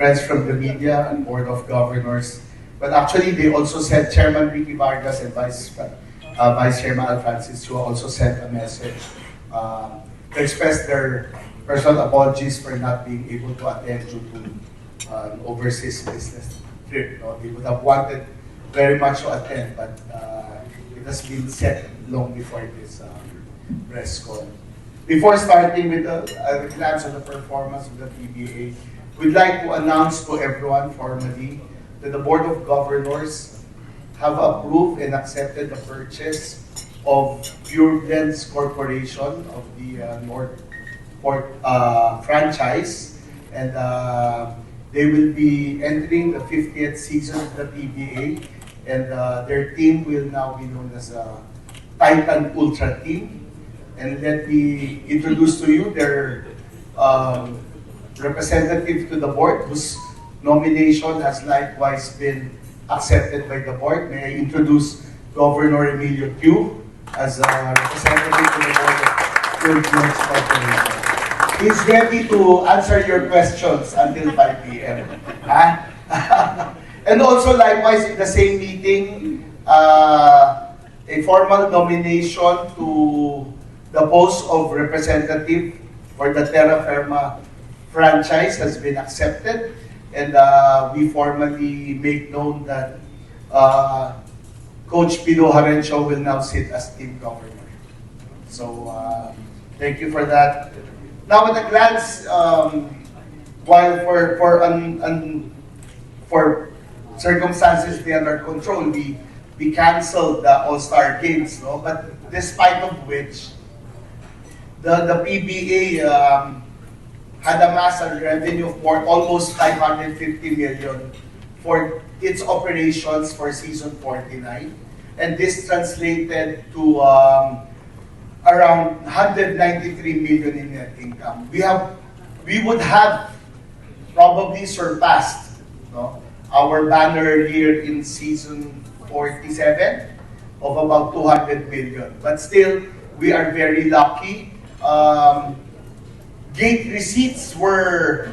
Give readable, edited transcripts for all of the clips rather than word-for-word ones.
friends from the media and Board of Governors. But actually, they also sent Chairman Ricky Vargas and Vice Chairman Al Francis Chua also sent a message to express their personal apologies for not being able to attend due to an overseas business trip. No? They would have wanted very much to attend, but it has been set long before this press call. Before starting with a glance at the performance of the PBA, we'd like to announce to everyone formally that the Board of Governors have approved and accepted the purchase of Pure Blends Corporation of the Northport franchise, and they will be entering the 50th season of the PBA, and their team will now be known as Titan Ultra Team. And let me introduce to you their representative to the board, whose nomination has likewise been accepted by the board. May I introduce Governor Emilio Q as a representative to the board of Pure Blends Corporation. He's ready to answer your questions until 5 p.m. And also likewise in the same meeting, a formal nomination to the post of representative for the Terra Firma franchise has been accepted, and we formally make known that Coach Pido Harencio will now sit as team governor. So thank you for that. Now at a glance, while for circumstances beyond our control, we canceled the All-Star Games, no? But despite of which, the PBA had amassed a revenue of almost 550 million for its operations for season 49, and this translated to around 193 million in net income. We would have probably surpassed, no, our banner year in season 47 of about 200 million, but still we are very lucky. Gate receipts were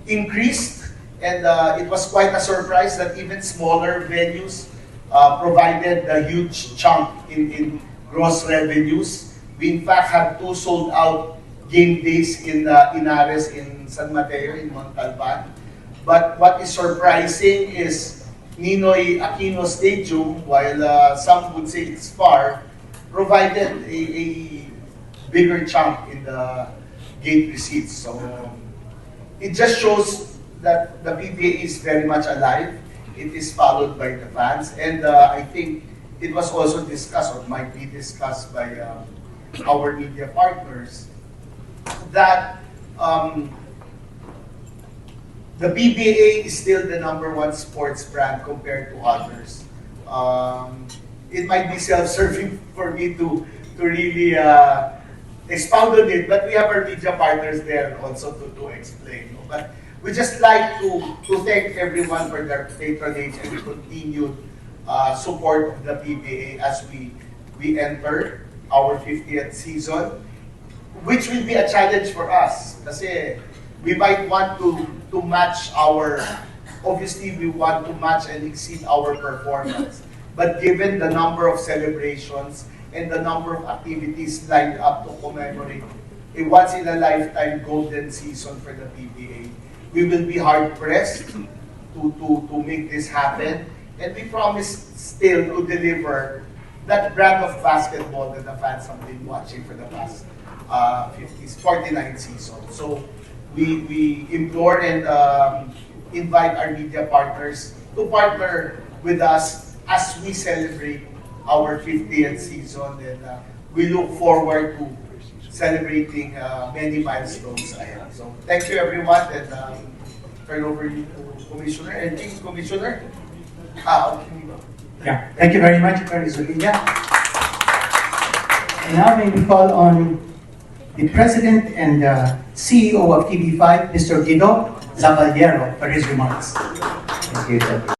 increased, and it was quite a surprise that even smaller venues provided a huge chunk in gross revenues. We in fact had 2 sold out game days in Inares, in San Mateo, in Montalban. But what is surprising is Ninoy Aquino Stadium, while some would say it's far, provided a bigger chunk in the gate receipts. So it just shows that the PBA is very much alive. It is followed by the fans, and I think it was also discussed, or might be discussed by our media partners, that the PBA is still the #1 sports brand compared to others. It might be self-serving for me to really expound on it, but we have our media partners there also to explain. But we just like to thank everyone for their patronage and continued support of the PBA as we enter our 50th season, which will be a challenge for us. Kasi we might want to match obviously we want to match and exceed our performance. But given the number of celebrations and the number of activities lined up to commemorate a once-in-a-lifetime golden season for the PBA, we will be hard-pressed to make this happen. And we promise still to deliver that brand of basketball that the fans have been watching for the past 49 seasons. So we implore and invite our media partners to partner with us as we celebrate our 50th season, and we look forward to celebrating many milestones ahead. So thank you everyone, and turn over to Commissioner. Anything, Commissioner? Okay. Yeah, thank you very much, Attorney Zuniga. And now may we call on the President and CEO of TV5, Mr. Guido Zavallero, for his remarks. Thank you, Sir.